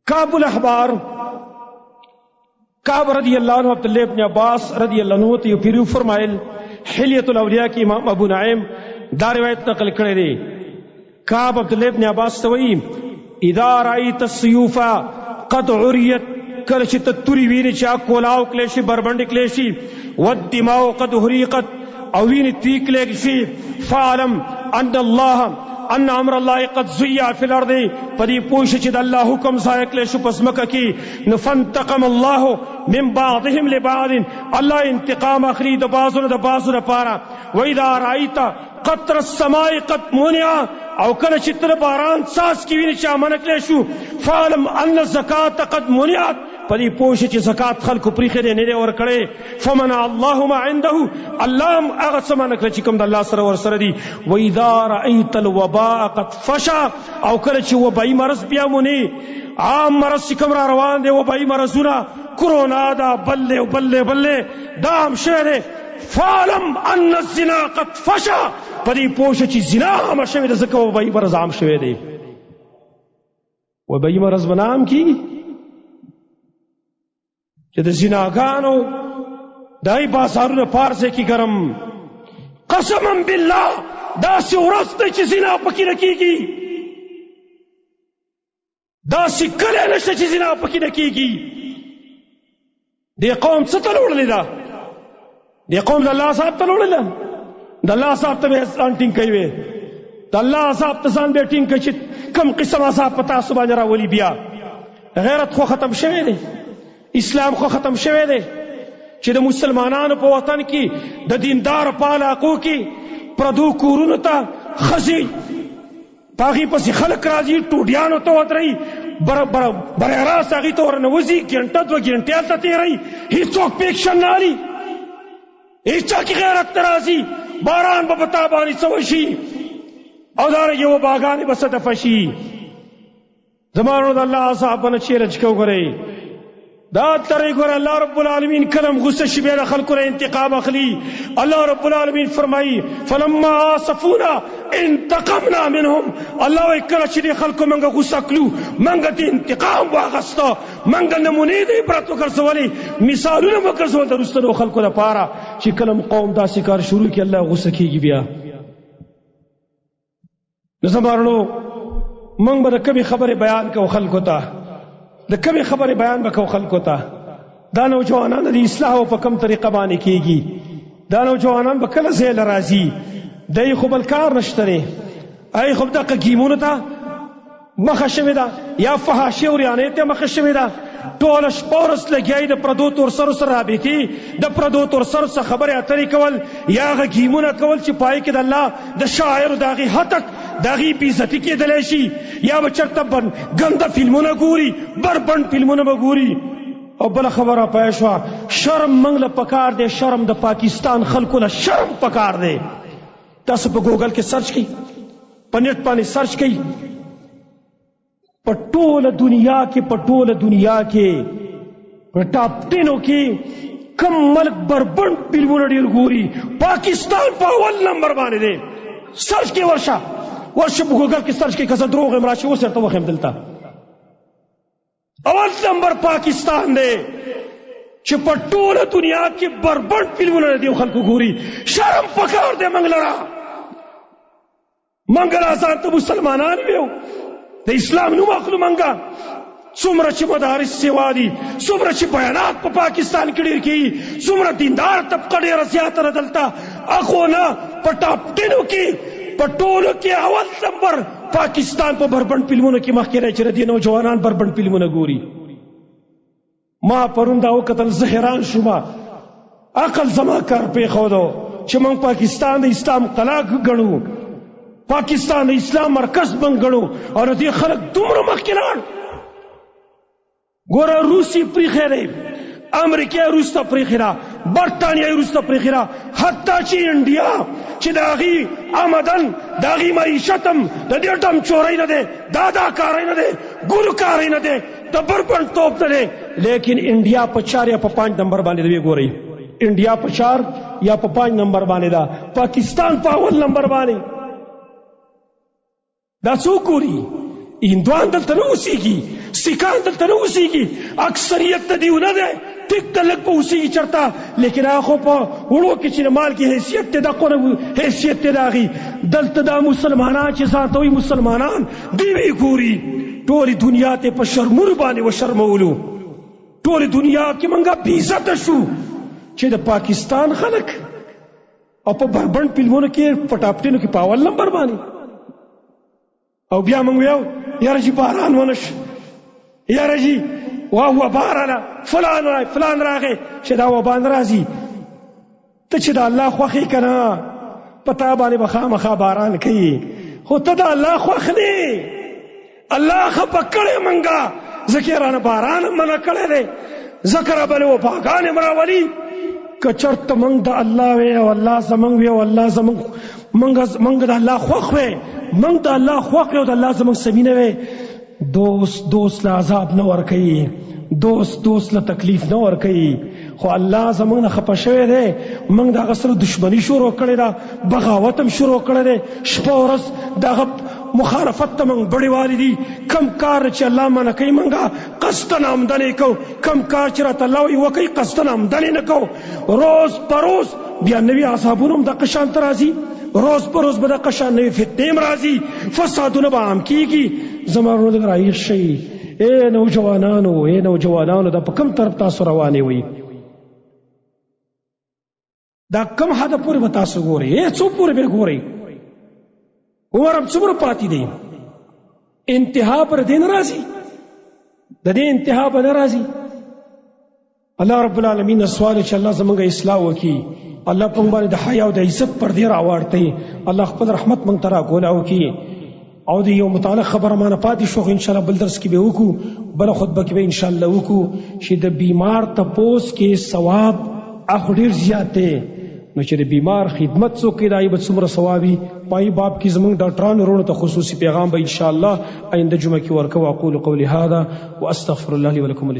کعب الاحبار کعب رضی اللہ عنہ عبداللہ ابن عباس رضی اللہ عنہ تو پیرو فرمائل حلیت الاولیاء کی امام ابو نعیم دا روایت نقل کرے دے. کعب عبداللہ ابن عباس توئی اذا رأیت السیوف قد عریت کلچ تتوری وین چا کولاو کلیشی بربند کلیشی والدماء قد حریقت او وین توی کلیشی فعلم ان اللہ ان امر اللہ قد زیع فی الارض پدی پوش چید اللہ حکم ضائع کلیشو پس مکہ کی نفنتقم اللہ من بعضهم لبعض اللہ انتقام اخری دبازن پارا وَإِذَا رَأَيْتَ قطر السماء قد منع او کل چتر باران ساس کی وین چا منکلیشو فعلم ان الزکاة قد منعت پدی پوش چی زکاة خلق پریخی دے نیدے اور کڑے فمنع اللہ ما عنده اللہ اغت سمانک چکم دا اللہ سر ورسر دی وَإِذَا رَأَيْتَ الْوَبَاءَ قد فشا او کل چی وبائی مرض بیا منی عام مرض چکم را روان دے وبائی مرضونا کرونا دا بلے دام شہرے فعلم ان الزنا قد فشا پدی پوش چی زنا ہم شوید زکا وبائی مرض عام شویدے وبائی مرض بنام کی کہ دا زناگانو دائی بازارون پارسے کی گرم قسما باللہ دا سی ورستے چی زنا پکی نکی گی دا سی کلے نشتے چی زنا پکی نکی گی دے قوم ستلوڑ لیدا دے قوم دا اللہ صاحب تلوڑ لیدا دا اللہ صاحب تبے احسان ٹنگ کئیوے دا اللہ صاحب تسان بے ٹنگ کئی کم قسم صاحب پتا سبحان را ولی بیا غیرت خو ختم شوے دے اسلام خو ختم شوے دے چې د مسلمانانو په وطن کې د دیندار په علاقو کې پردو کورونو ته ښځې په هغې پسې خلک راځي ټوډیانو ته ودرئ برای راست هغې ته ورنوځي ګنټه دوه ګنټې هلته تېروي هېڅوک په ایکشن نه اخلي هېچا کې غیرت نه راځي باران به په تا باندې څه وشي او دارنګې وباګانې به څه دفه شي زما ورونو د الله صاحب نه چیرې چې وګورئ دا ترې ګور الله رب العالمین کلم غصه شي بیا خلکو نه انتقام اخلي الله رب العالمین فرمایي فلما آسفونا انتقمنا منهم الله وی کله چې خلکو منګه غصه کړو منګه دې انتقام واغسته منګه نمونې دې عبرت وګرځولې مثالونه وګرځول د رستنو خلکو لپاره چې کلم قوم داسې کار شروع کړي الله غصه کیږي بیا زمارلو منګ به کبي خبره بیان کو خلکو ته د کمی خبر بیان بکو خلکو ته دا نوجوانان د اصلاح په کم طریقه باندې کیږي دا نوجوانان به کله زیل راځي دای خو بل کار نشته ای خو دغه گیمونه ته مخه شوې ده یا فحاشي او ریانې ته مخه شوې ده ټول شپورس لګیای د پردو تور سر سره رابطي د پردو تور سر څخه خبره اترې کول یا غ گیمونه کول چې پای کې د الله د شاعر داغي هتک داغي بیزتی کېدلی شي یا به چرته ګنده فلمونه ګوري بربند فلمونه به ګوري او بله خبره پوه شوه شرم موږ له پکار دی شرم د پاکستان خلکو له شرم پکار دی تاسو په ګوګل کې سرچ کړئ په نیټ باندې سرچ کړئ په ټوله دنیا کې په ټاپ 10 کې کم ملک بربند فلمونه ډېر ګوري پاکستان په اول نمبر باندې دی سرچ کې ورشه په ګوګل کې سرچ کې که زه دروغ یم راشي اوس درته وښیم دلته اول نمبر پاکستان دی چې په ټوله دنیا کې بربند فلمونه دي خلکو ګوري شرم پکار دی موږ لره موږ لا ځان ته مسلمانان ویو د اسلام نوم اخلو موږ څومره چې مدارس سیوا دي څومره چې بیانات په پاکستان کې ډېر کېږي څومره دیندار طبقه ډېره زیاته ده دلته اخو نه په ټاپ 10 کې په ټولو کې اول نمبر پاکستان په بربند فلمونو کې مخکې راځي چې د نوجوانان بربند فلمونه ګوري ما پرون دا وکتل زه حیران شوم عقل زما کار پرېښودو چې موږ پاکستان د اسلام قلعه ګڼو پاکستان د اسلام مرکز بن ګڼو او دې خلک دومره مخکې لاړ ګوره روسي پرېښی دی امریکا روسته پرېښې ده برطانیه روسته پرېښې ده حتی چې انډیا چې د هغې آمدن د هغې معیشت هم د دې ډم چورۍ نه دی دا کاری نه دی ګلو کاری نه دی د بربند توپ نه دی لیکن انډیا په 4 یا په 5 نمبر باندې دی ګورئ انډیا په 4 یا په 5 نمبر باندې ده پاکستان په اول نمبر باندې دا څوک ګوري هندوان دلته نه اوسېږي، سیکان دلته نه اوسېږي، اکثریت ته دیونه دی ټیک ته لږ په اوسېږي چرته، لیکن هغه خو په وړو کې چې مال کې حیثیت دی دقونه حیثیت دی د هغې. دلته دا مسلمانان چې ځان ته وایي مسلمانان دیوې ګوري، ټولې دنیا ته په شرمونو باندې وشرمولو، ټولې دنیا کې منګه بې عزته شو چې د پاکستان خلک او په بربند فلمونو کې په ټاپ 10 کې په اول نمبر باندې، او بیا موږ ویو یاره جی باران ونش، یاره جی واه بارانه فلان راغی چې دا وبان راځي. ته چې د الله خوښ یې که نه په تا باندې به خامخا باران کوي، خو ته د الله خوښ نه، الله خفه کړی منګه ځکه یې رانه باران منع کړی دی، ځکه رابلې وباګانې م راولي. که چېرته موږ د الله وی او الله زموږ وی او الله موږ د الله خوښ وی، موږ د الله خوښ وی او د الله زموږ سمینه وی، دوست له عذاب نه ورکوي، دوست له تکلیف نه ورکوي، خو الله زموږ نه خفه شوی دی، موږ د هغه سره دشمني شروع کړې ده، بغاوت هم شروع کړی دی، شپه ورځ دغه مخالفت ته موږ بړې والي دي. کم کار چې الله منع کوي موږ قصدن آمدنې کوو، کم کار چې راته الله وایي وکوي قصدن آمدنې نه کوو. روز په روز بیا نوي عذابونه هم دغه شان ته راځي، روز په روز به دغه شان نوي فتنې هم راځي، فسادونه به عام کېږي. زما ورونه رایښ شئ، اے نوجوانانو دا په کوم طرف تاسو روانې وئ؟ دا کم حد پورې به تاسو ګورئ؟ څو پورې به ګورئ؟ عمر هم څومره پاتې دی؟ انتها پر دې نه راځي، د دې انتها به نه راځي. الله رب العالمین سوال چې الله زموږ اصلاح وکړي، الله په موږ باندې د حیا او د عزت پردې راواړوي، الله خپل رحمت موږ ته راکولاو کړي. او د یو متعلق خبره مانه پاتې شو، ان شاء الله بل درس کې به وکړو، بل خطبه کې به ان شاء الله وکړو چې د بیمار تپوس کې ثواب اخو ډیر زیات دی، نو چې د بیمار خدمت څوک کوي دای به څومره ثوابي. پای باب کې زموږ ډاکټرانو ورونو ته خصوصي پیغام به ان شاء الله آینده جمعه کې ورکو. اقول قولي هذا واستغفر الله لي ولكم.